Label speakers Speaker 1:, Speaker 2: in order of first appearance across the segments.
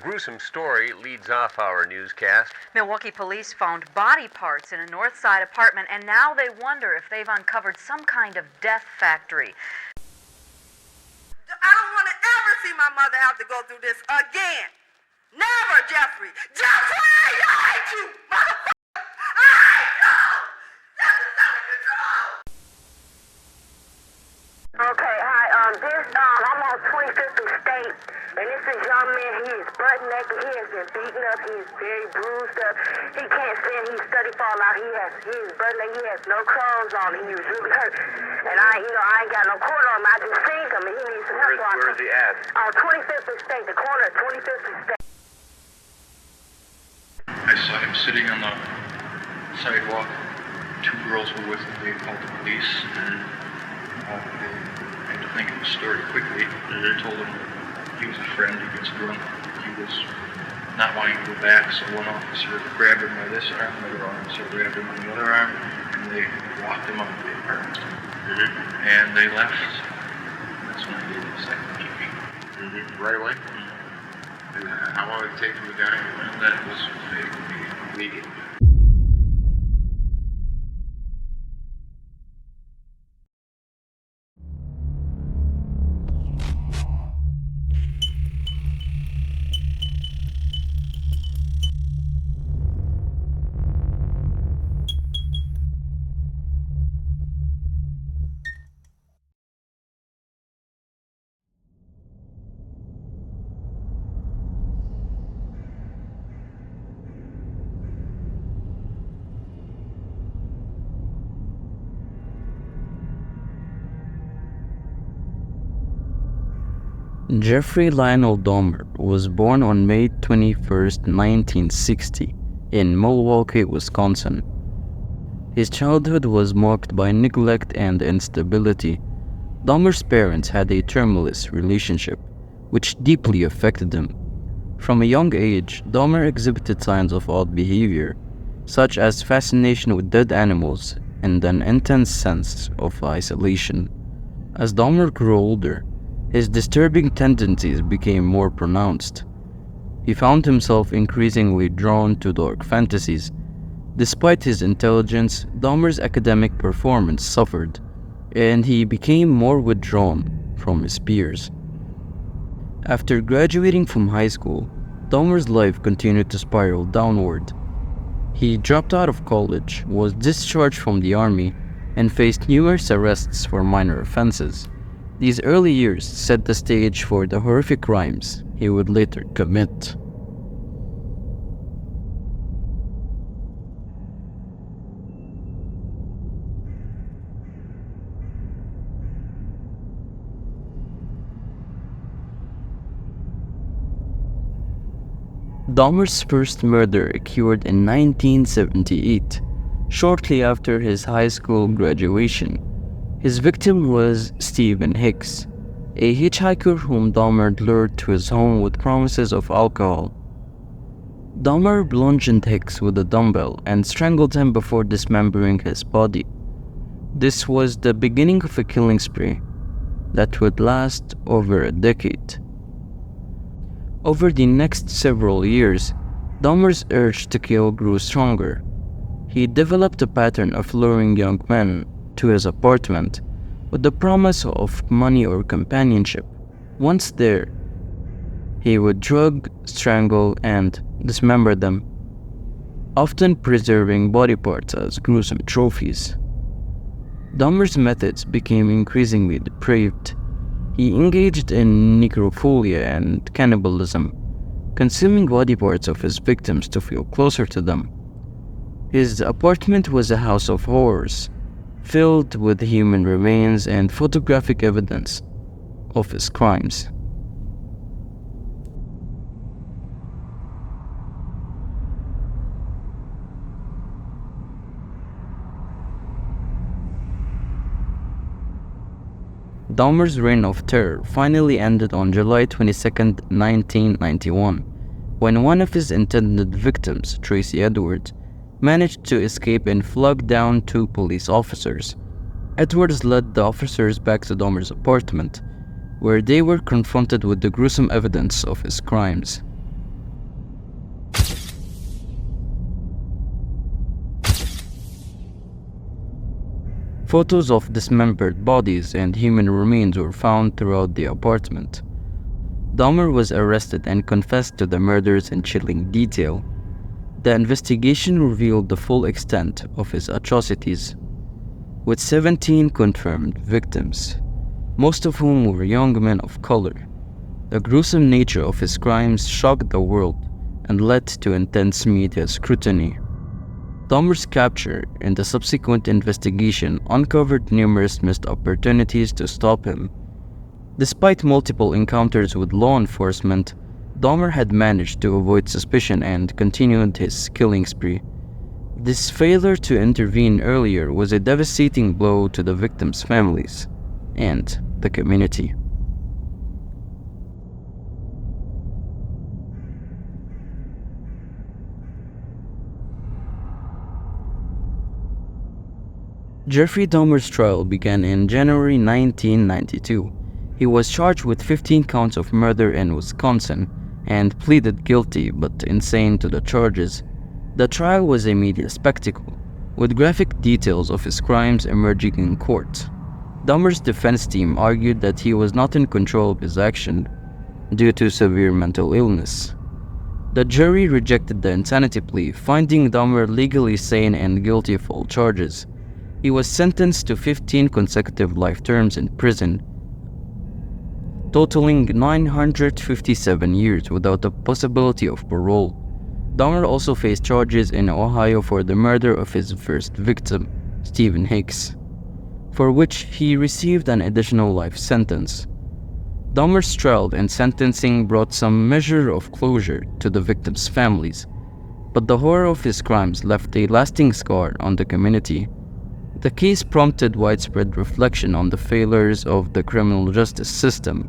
Speaker 1: gruesome story leads off our newscast.
Speaker 2: Milwaukee police found body parts in a North Side apartment, and now they wonder if they've uncovered some kind of death factory.
Speaker 3: I don't want to ever see my mother have to go through this again. Never, Jeffrey. Jeffrey, I hate you, motherfucker. I hate you. This is out of control. Okay, hi. I'm on 25th and State, and this is young man. He is butt naked. He has been beaten up. He is very bruised up. He can't stand. He's study fall out. He is butt naked. He has no clothes on. He was really hurt. And I ain't got no quarter on him. I just seen him, and he needs some help.
Speaker 1: Where is he at?
Speaker 3: On 25th and State, the corner of 25th and State.
Speaker 4: I saw him sitting on the sidewalk. Two girls were with him. They called the police, and they had to think of the story quickly. They told him he was a friend who gets drunk. He was not wanting to go back, so one officer grabbed him by this arm, another officer grabbed him on the other arm, and they walked him out of the apartment. And they left. That's when I gave the second GP.
Speaker 1: Right away? And how long did it take from the guy?
Speaker 4: And that was a week.
Speaker 5: Jeffrey Lionel Dahmer was born on May 21, 1960, in Milwaukee, Wisconsin. His childhood was marked by neglect and instability. Dahmer's parents had a tumultuous relationship, which deeply affected him. From a young age, Dahmer exhibited signs of odd behavior, such as fascination with dead animals and an intense sense of isolation. As Dahmer grew older, his disturbing tendencies became more pronounced. He found himself increasingly drawn to dark fantasies. Despite his intelligence, Dahmer's academic performance suffered, and he became more withdrawn from his peers. After graduating from high school, Dahmer's life continued to spiral downward. He dropped out of college, was discharged from the army, and faced numerous arrests for minor offenses. These early years set the stage for the horrific crimes he would later commit. Dahmer's first murder occurred in 1978, shortly after his high school graduation. His victim was Stephen Hicks, a hitchhiker whom Dahmer lured to his home with promises of alcohol. Dahmer bludgeoned Hicks with a dumbbell and strangled him before dismembering his body. This was the beginning of a killing spree that would last over a decade. Over the next several years, Dahmer's urge to kill grew stronger. He developed a pattern of luring young men to his apartment with the promise of money or companionship. Once there, he would drug, strangle, and dismember them, often preserving body parts as gruesome trophies. Dahmer's methods became increasingly depraved. He engaged in necrophilia and cannibalism, consuming body parts of his victims to feel closer to them. His apartment was a house of horrors, filled with human remains and photographic evidence of his crimes. Dahmer's reign of terror finally ended on July 22, 1991, when one of his intended victims, Tracy Edwards, managed to escape and flag down two police officers. Edwards led the officers back to Dahmer's apartment, where they were confronted with the gruesome evidence of his crimes. Photos of dismembered bodies and human remains were found throughout the apartment. Dahmer was arrested and confessed to the murders in chilling detail. The investigation revealed the full extent of his atrocities, with 17 confirmed victims, most of whom were young men of color. The gruesome nature of his crimes shocked the world and led to intense media scrutiny. Dahmer's capture and the subsequent investigation uncovered numerous missed opportunities to stop him. Despite multiple encounters with law enforcement, Dahmer had managed to avoid suspicion and continued his killing spree. This failure to intervene earlier was a devastating blow to the victims' families and the community. Jeffrey Dahmer's trial began in January 1992. He was charged with 15 counts of murder in Wisconsin and pleaded guilty but insane to the charges. The trial was a media spectacle, with graphic details of his crimes emerging in court. Dahmer's defense team argued that he was not in control of his action due to severe mental illness. The jury rejected the insanity plea, finding Dahmer legally sane and guilty of all charges. He was sentenced to 15 consecutive life terms in prison, totaling 957 years without the possibility of parole. Dahmer also faced charges in Ohio for the murder of his first victim, Stephen Hicks, for which he received an additional life sentence. Dahmer's trial and sentencing brought some measure of closure to the victims' families, but the horror of his crimes left a lasting scar on the community. The case prompted widespread reflection on the failures of the criminal justice system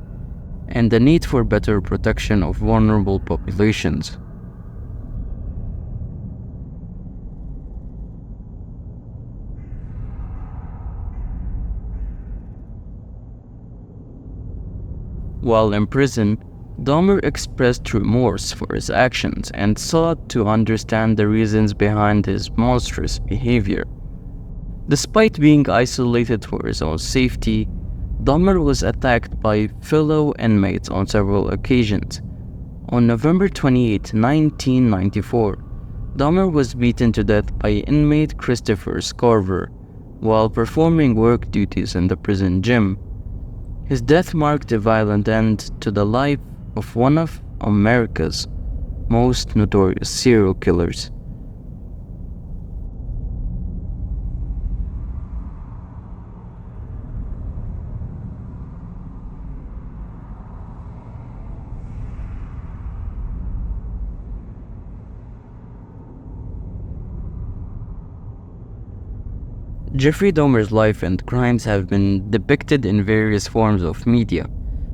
Speaker 5: and the need for better protection of vulnerable populations. While in prison, Dahmer expressed remorse for his actions and sought to understand the reasons behind his monstrous behavior. Despite being isolated for his own safety, Dahmer was attacked by fellow inmates on several occasions. On November 28, 1994, Dahmer was beaten to death by inmate Christopher Scarver while performing work duties in the prison gym. His death marked a violent end to the life of one of America's most notorious serial killers. Jeffrey Dahmer's life and crimes have been depicted in various forms of media,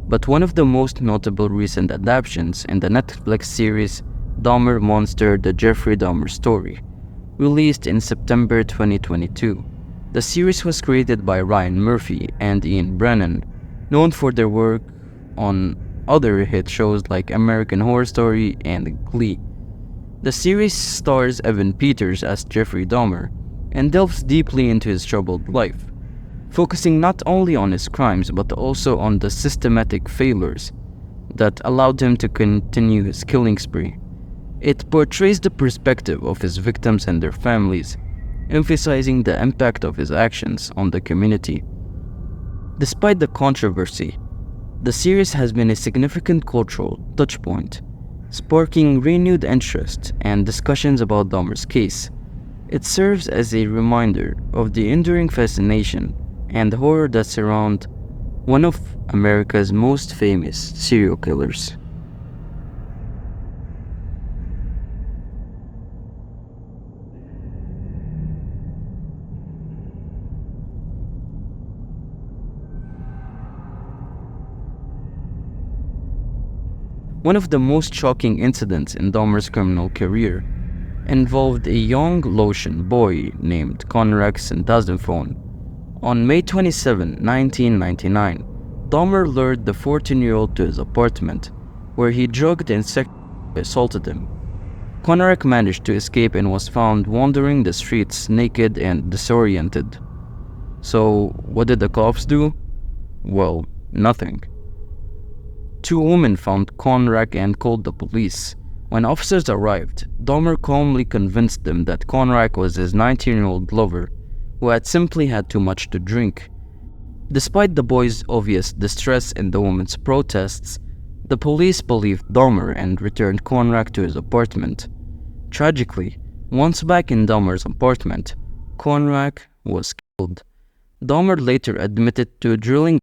Speaker 5: but one of the most notable recent adaptations in the Netflix series Dahmer Monster: The Jeffrey Dahmer Story, released in September 2022. The series was created by Ryan Murphy and Ian Brennan, known for their work on other hit shows like American Horror Story and Glee. The series stars Evan Peters as Jeffrey Dahmer and delves deeply into his troubled life, focusing not only on his crimes but also on the systematic failures that allowed him to continue his killing spree. It portrays the perspective of his victims and their families, emphasizing the impact of his actions on the community. Despite the controversy, the series has been a significant cultural touchpoint, sparking renewed interest and discussions about Dahmer's case. It serves as a reminder of the enduring fascination and horror that surround one of America's most famous serial killers. One of the most shocking incidents in Dahmer's criminal career involved a young Laotian boy named Conrad Santazenphone. On May 27, 1999, Dahmer lured the 14-year-old to his apartment, where he drugged and sexually assaulted him. Conrad managed to escape and was found wandering the streets naked and disoriented. So, what did the cops do? Well, nothing. Two women found Conrad and called the police. When officers arrived, Dahmer calmly convinced them that Conrad was his 19-year-old lover, who had simply had too much to drink. Despite the boys' obvious distress in the women's protests, the police believed Dahmer and returned Conrad to his apartment. Tragically, once back in Dahmer's apartment, Conrad was killed. Dahmer later admitted to drilling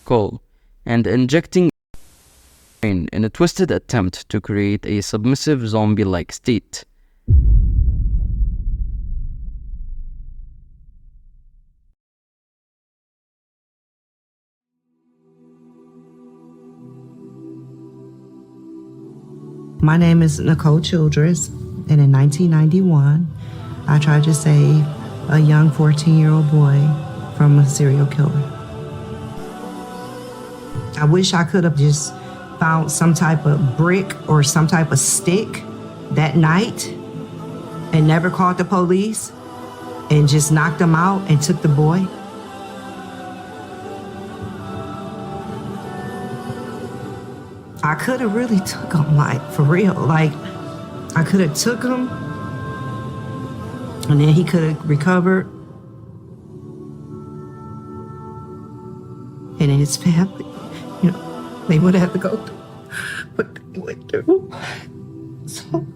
Speaker 5: coal and injecting in a twisted attempt to create a submissive zombie-like state.
Speaker 6: My name is Nicole Childress, and in 1991, I tried to save a young 14-year-old boy from a serial killer. I wish I could have just found some type of brick or some type of stick that night and never called the police and just knocked them out and took the boy. I could have really took him, like, for real. Like, I could have took him, and then he could have recovered. And his family, they would have to go through what they went through. So